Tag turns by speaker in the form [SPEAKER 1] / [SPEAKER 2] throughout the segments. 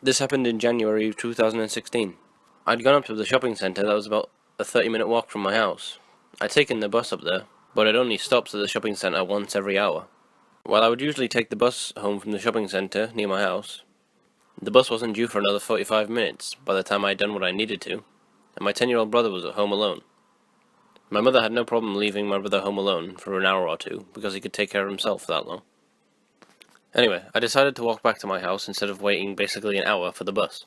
[SPEAKER 1] This happened in January of 2016. I'd gone up to the shopping centre that was about a 30-minute walk from my house. I'd taken the bus up there, but it only stops at the shopping centre once every hour. While I would usually take the bus home from the shopping centre near my house, the bus wasn't due for another 45 minutes by the time I had done what I needed to, and my 10-year-old brother was at home alone. My mother had no problem leaving my brother home alone for an hour or two, because he could take care of himself for that long. Anyway, I decided to walk back to my house instead of waiting basically an hour for the bus.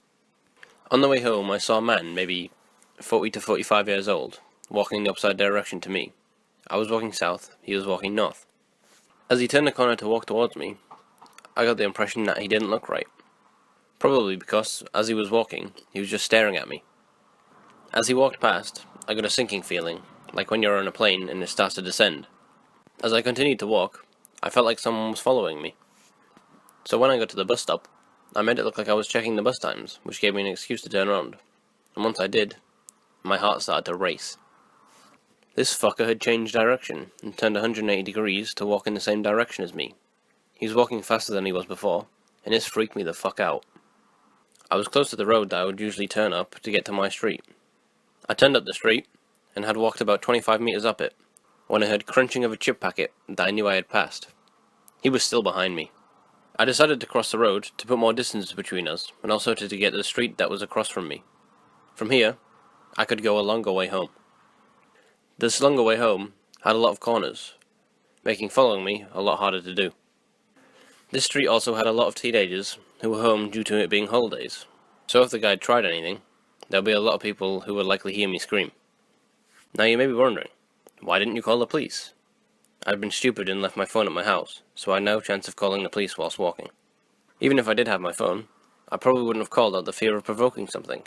[SPEAKER 1] On the way home, I saw a man, maybe 40 to 45 years old, walking in the opposite direction to me. I was walking south, he was walking north. As he turned the corner to walk towards me, I got the impression that he didn't look right. Probably because, as he was walking, he was just staring at me. As he walked past, I got a sinking feeling, like when you're on a plane and it starts to descend. As I continued to walk, I felt like someone was following me. So when I got to the bus stop, I made it look like I was checking the bus times, which gave me an excuse to turn around. And once I did, my heart started to race. This fucker had changed direction and turned 180 degrees to walk in the same direction as me. He was walking faster than he was before, and this freaked me the fuck out. I was close to the road that I would usually turn up to get to my street. I turned up the street, and had walked about 25 meters up it, when I heard crunching of a chip packet that I knew I had passed. He was still behind me. I decided to cross the road to put more distance between us, and also to get to the street that was across from me. From here, I could go a longer way home. This longer way home had a lot of corners, making following me a lot harder to do. This street also had a lot of teenagers who were home due to it being holidays, so if the guy tried anything, there would be a lot of people who would likely hear me scream. Now you may be wondering, why didn't you call the police? I'd been stupid and left my phone at my house, so I had no chance of calling the police whilst walking. Even if I did have my phone, I probably wouldn't have called out the fear of provoking something.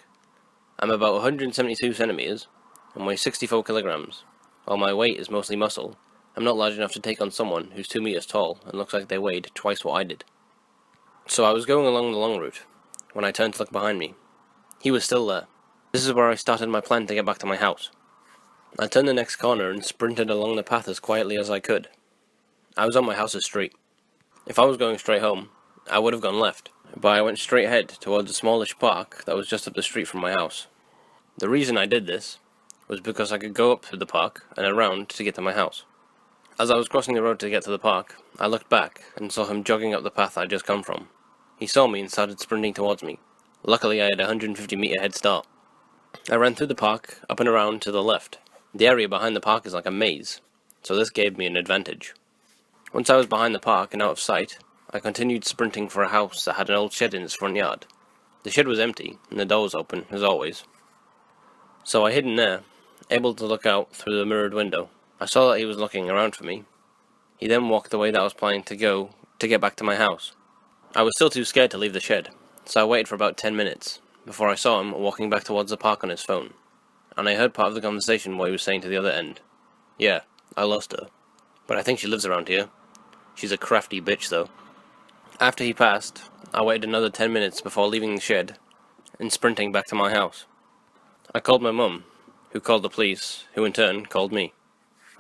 [SPEAKER 1] I'm about 172 centimeters, and weigh 64 kilograms. While my weight is mostly muscle, I'm not large enough to take on someone who's 2 meters tall and looks like they weighed twice what I did. So I was going along the long route, when I turned to look behind me. He was still there. This is where I started my plan to get back to my house. I turned the next corner and sprinted along the path as quietly as I could. I was on my house's street. If I was going straight home, I would have gone left, but I went straight ahead towards a smallish park that was just up the street from my house. The reason I did this was because I could go up through the park and around to get to my house. As I was crossing the road to get to the park, I looked back and saw him jogging up the path I'd just come from. He saw me and started sprinting towards me. Luckily, I had a 150-meter head start. I ran through the park, up and around to the left. The area behind the park is like a maze, so this gave me an advantage. Once I was behind the park and out of sight, I continued sprinting for a house that had an old shed in its front yard. The shed was empty, and the door was open, as always. So I hid in there, able to look out through the mirrored window. I saw that he was looking around for me. He then walked the way that I was planning to go to get back to my house. I was still too scared to leave the shed, so I waited for about 10 minutes, before I saw him walking back towards the park on his phone. And I heard part of the conversation what he was saying to the other end. Yeah, I lost her, but I think she lives around here. She's a crafty bitch, though. After he passed, I waited another 10 minutes before leaving the shed and sprinting back to my house. I called my mum, who called the police, who in turn called me.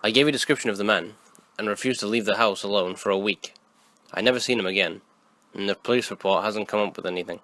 [SPEAKER 1] I gave a description of the man, and refused to leave the house alone for a week. I'd never seen him again, and the police report hasn't come up with anything.